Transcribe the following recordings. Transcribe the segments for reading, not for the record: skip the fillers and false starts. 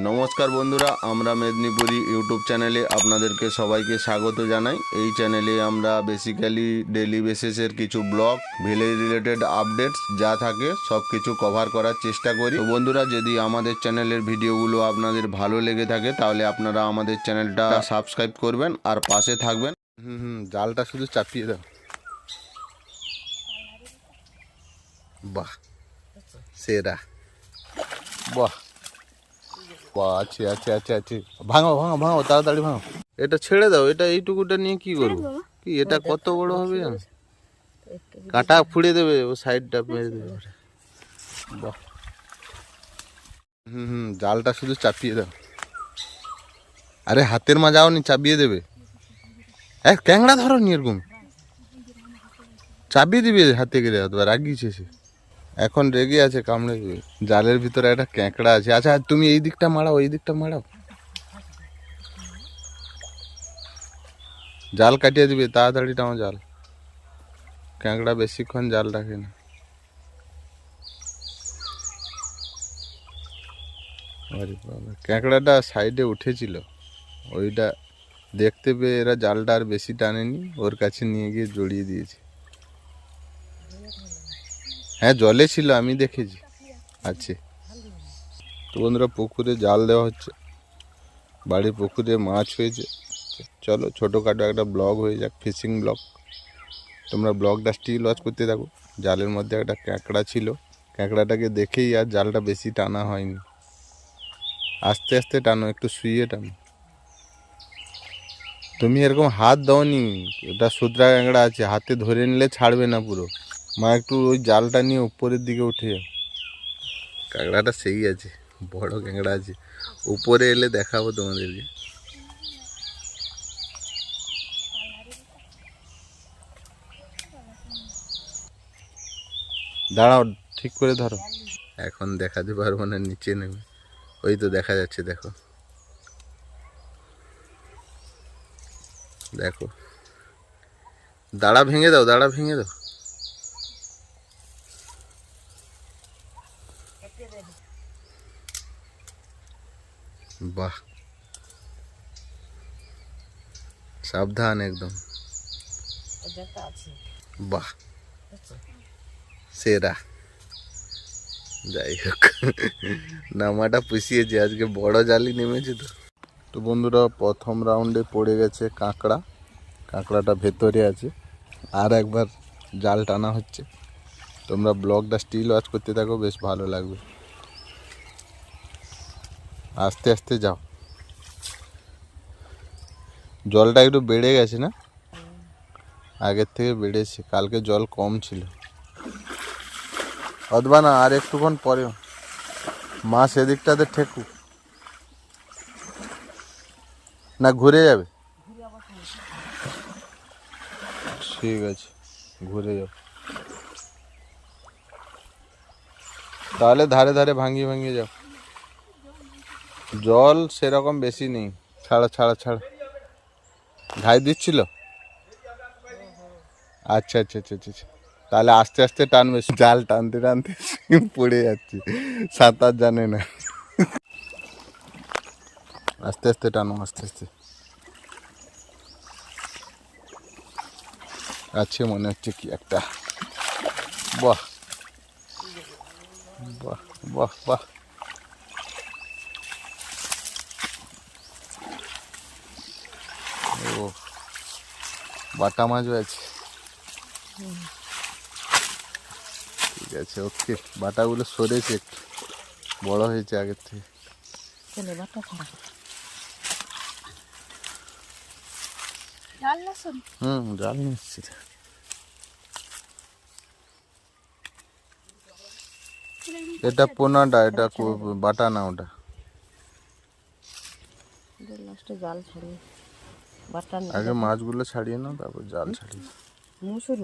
নমস্কার বন্ধুরা, আমরা মেদিনীপুরি ইউটিউব চ্যানেলে আপনাদেরকে সবাইকে স্বাগত জানাই। এই চ্যানেলে আমরা বেসিক্যালি ডেলি বেসিসের কিছু ব্লগ, ভিলেজ রিলেটেড আপডেটস যা থাকে সব কিছু কভার করার চেষ্টা করি। তো বন্ধুরা, যদি আমাদের চ্যানেলের ভিডিওগুলো আপনাদের ভালো লেগে থাকে তাহলে আপনারা আমাদের চ্যানেলটা সাবস্ক্রাইব করবেন আর পাশে থাকবেন। জালটা শুধু চাপিয়ে দাও। বাহ, সেরা, বাহ, আছে আছে আছে আছে। ভাঙো ভাঙো ভাঙো, তাড়াতাড়ি ভাঙো। এটা ছেড়ে দাও, এটা এইটুকুটা নিয়ে কি করবো? কি এটা কত বড় হবে জানো? কাটা ফুড়ে দেবে, ও সাইডটা মেরে দেবে। বাহ, জালটা শুধু চাপিয়ে দাও। আরে হাতের মাজাও নি, চাপিয়ে দেবে। এক ক্যাংড়া ধরো নি এরকম, চাপিয়ে দিবে হাতে গেলে, রাগিছে সে। এখন রেগে আছে, কামড়ে দেবে। জালের ভিতরে একটা ক্যাঁকড়া আছে। আচ্ছা তুমি এই দিকটা মারাও, এই দিকটা মারাও। জাল কাটিয়ে দিবে, তাড়াতাড়ি টাও জাল। ক্যাঁকড়া বেশিক্ষণ জাল রাখে না। আরে বাবা, ক্যাঁকড়াটা সাইডে উঠেছিল, ওইটা দেখতে পেয়ে এরা জালটা আর বেশি টানেনি, ওর কাছে নিয়ে গিয়ে জড়িয়ে দিয়েছে। হ্যাঁ, জলে ছিল, আমি দেখেছি আছে। তো বন্ধুরা, পুকুরে জাল দেওয়া হচ্ছে, বাড়ির পুকুরে মাছ হয়েছে। চলো ছোটোখাটো একটা ব্লগ হয়ে যাক, ফিশিং ব্লগ। তোমরা ব্লগটা স্টিল ওয়াচ করতে থাকো। জালের মধ্যে একটা ক্যাঁকড়া ছিল, ক্যাঁকড়াটাকে দেখেই আর জালটা বেশি টানা হয়নি। আস্তে আস্তে টানো, একটু শুইয়ে টানো। তুমি এরকম হাত দাওনি, ওটা সুদ্রা ক্যাঁকড়া আছে, হাতে ধরে নিলে ছাড়বে না পুরো। মা একটু ওই জালটা নিয়ে উপরের দিকে উঠে যাও। ক্যাঁকড়াটা সেই আছে, বড় ক্যাঁকড়া আছে। উপরে এলে দেখাবো তোমাদেরকে। দাঁড়াও, ঠিক করে ধরো। এখন দেখাতে পারবো না, নিচে নেমে। ওই তো দেখা যাচ্ছে, দেখো দেখো। দাঁড়া ভেঙে দাও, দাঁড়া ভেঙে দাও। বাহ, সাবধান একদম। বাহ, সেরা। যাই হোক, নামাটা পুষিয়েছে, আজকে বড় জালি নেমেছে তো। তো বন্ধুরা, প্রথম রাউন্ডে পড়ে গেছে কাঁকড়া। কাঁকড়াটা ভেতরে আছে, আর একবার জাল টানা হচ্ছে। তোমরা ব্লগটা স্টিল ওয়াচ করতে থাকো, বেশ ভালো লাগবে। আস্তে আস্তে যাও। জলটা একটু বেড়ে গেছে না, আগের থেকে বেড়েছে। কালকে জল কম ছিল। অথবা না, আর একটুক্ষণ পরে মা সেদিকটাতে ঠেকু না, ঘুরে যাবে। ঠিক আছে, ঘুরে যাও। তাহলে ধারে ধারে ভাঙিয়ে ভাঙিয়ে যাও। জল সেরকম বেশি নেই। ছাড়া ছাড়া ছাড়া, ঘাই দিচ্ছিল। আচ্ছা আচ্ছা আচ্ছা আচ্ছা, তাহলে আস্তে আস্তে টানবে। জাল টানতে টানতে পড়ে যাচ্ছে, সাঁতার জানে না। আস্তে আস্তে টানো, আস্তে আস্তে। আছে মনে হচ্ছে কি একটা। বাহ বাহ বাহ বাহ। ও, বাটা মাছও আছে। ঠিক আছে, ওকে। বাটাগুলো সরেছে একটু, বড় হয়েছে আগের থেকে। জাল নিচ্ছি। এটা পোনাটা, এটা বাটা না, ওটা আগে মাছগুলো ছাড়িয়ে নাও, তারপর জাল ছাড়িয়ে।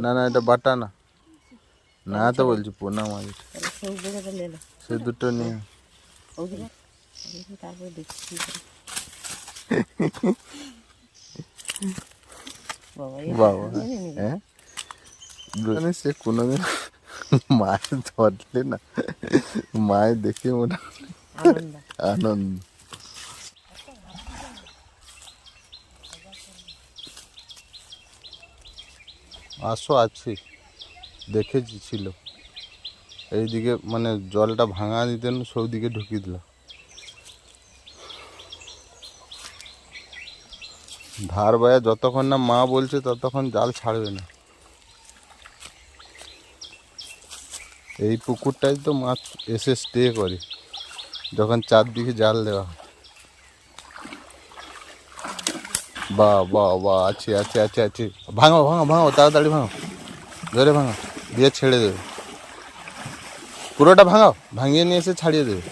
না না, এটা বাটা না, না তো বলছি পোনা মাছ। সে দুটো নিয়ে বাবা। হ্যাঁ, সে কোনোদিন মাছ ধরলে না, মাছ দেখে মোটামুটি আনন্দ। মাছও আছে, দেখেছি ছিল। এইদিকে মানে জলটা ভাঙা দিতেন, সব দিকে ঢুকিয়ে দিল। ধার বায়া যতক্ষণ না মা বলছে ততক্ষণ জাল ছাড়বে না। এই পুকুরটাই তো মাছ এসে স্টে করে যখন চারদিকে জাল দেওয়া হয়। বাহ বাহ বাহ, আছে আছে আছে আছে। ভাঙো ভাঙো ভাঙো, তাড়াতাড়ি ভাঙো, ধরে ভাঙো, দিয়ে ছেড়ে দেবে। পুরোটা ভাঙাও, ভাঙিয়ে নিয়ে এসে ছাড়িয়ে দেবে।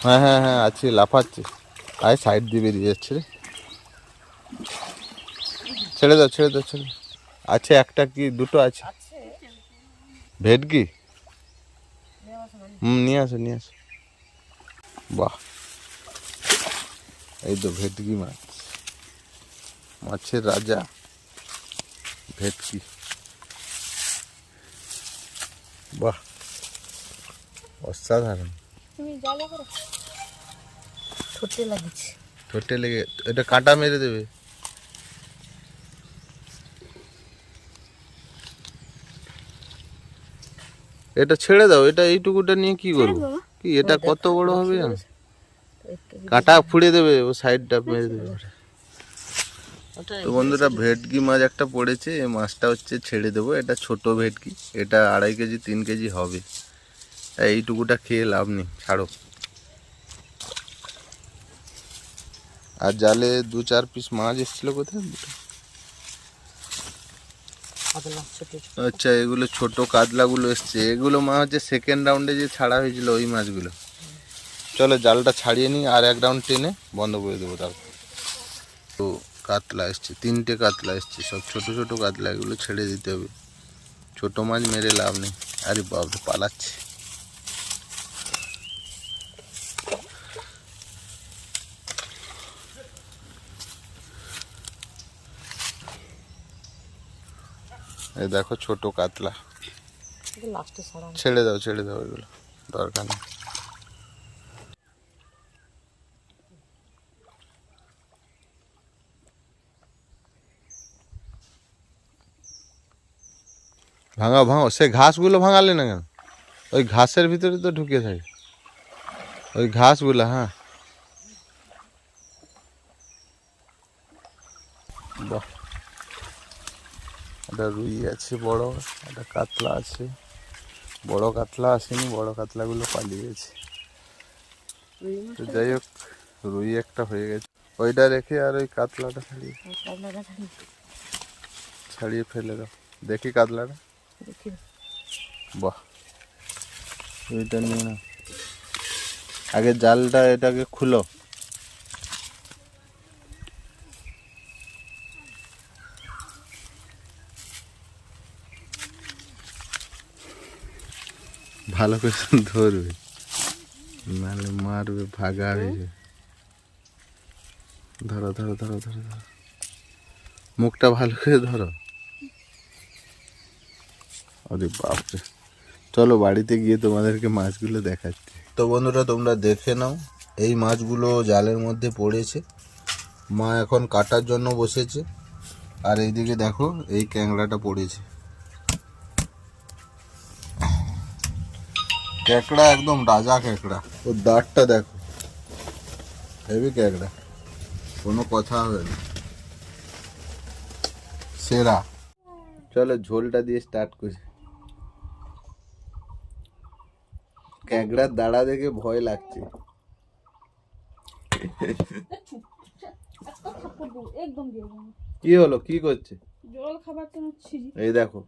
হ্যাঁ হ্যাঁ হ্যাঁ, আছে, লাফাচ্ছে। আয় সাইড দিয়ে বেরিয়ে যাচ্ছে রে। ছেড়ে দাও ছেড়ে দাও ছেড়ে দাও। আছে একটা কি দুটো আছে ভেটকি। নিয়ে আসো নিয়ে আসো। বাহ, এই তো ভেটকি মাছ, মাছের রাজা ভেটকি। বাহ, অসাধারণ। ঠোঁটে লেগে এটা কাঁটা মেরে দেবে। এটা ছেড়ে দাও, এটা এইটুকুটা নিয়ে কি করবো? কি এটা কত বড় হবে? কাঁটা ফুড়ে দেবে, ও সাইডটা মেরে দেবে। তো বন্ধুরা, ভেটকি মাছ একটা পড়েছে, এই মাছটা হচ্ছে ছেড়ে দেবো। এটা ছোট ভেটকি, এটা 2.5 কেজি 3 কেজি হবে। এইটুকুটা খেয়ে লাভ নেই, ছাড়ো। আর জালে 2-4 পিস মাছ এসেছিল। কোথায়? আচ্ছা, এগুলো ছোট কাতলাগুলো এসছে। এগুলো মা হচ্ছে সেকেন্ড রাউন্ডে যে ছাড়া হয়েছিল ওই মাছগুলো। চলো জালটা ছাড়িয়ে নিই, আর 1 রাউন্ড টেনে বন্ধ করে দেবো। তারপর তো কাতলা এসছে, 3টে কাতলা এসছে, সব ছোট ছোট কাতলা। এগুলো ছেড়ে দিতে হবে, ছোট মাছ মেরে লাভ নেই। আরে বাবরে, পালাচ্ছে। এই দেখো ছোট কাতলা, ছেড়ে দাও ছেড়ে দাও, এগুলো দরকার নেই। ভাঙাও ভাঙাও, সে ঘাসগুলো ভাঙালে না কেন? ওই ঘাসের ভিতরে তো ঢুকে থাকে ওই ঘাসগুলো। হ্যাঁ, বাহ, একটা রুই আছে বড়, একটা কাতলা আছে। বড় কাতলা আসেনি, বড় কাতলাগুলো পালিয়ে গেছে। তো যাই হোক, রুই একটা হয়ে গেছে। ওইটা রেখে আর ওই কাতলাটা ছাড়িয়ে ফেলে দাও। দেখি কাতলাটা। বাহ, ওইটা নিয়ে না, আগে জালটা এটাকে খুলো। ভালো করে ধরবে, নাহলে মারবে, ভাগা হয়ে যাবে। ধরো ধরো ধরো ধরো ধরো, মুখটা ভালো করে ধরো। আরে বাপরে, চলো বাড়িতে গিয়ে তোমাদেরকে মাছগুলো দেখাচ্ছি। তো বন্ধুরা, তোমরা দেখে নাও, এই মাছগুলো জালের মধ্যে পড়েছে। মা এখন কাটার জন্য বসেছে। আর এইদিকে দেখো, এই ক্যাংড়াটা পড়েছে। ক্যাকড়া একদম রাজা ক্যাকড়া, ওর দাঁতটা দেখো, হেভি ক্যাকড়া, কোনো কথা হবে না, সেরা। চলো ঝোলটা দিয়ে স্টার্ট করি। ক্যাকড়ার দাঁড়া দেখে ভয় লাগছে। কি হলো, কি করছে? জল খাবার তো এই দেখো,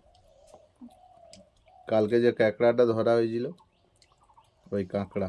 কালকে যে ক্যাকড়াটা ধরা হয়েছিল ওই কাঁকড়া।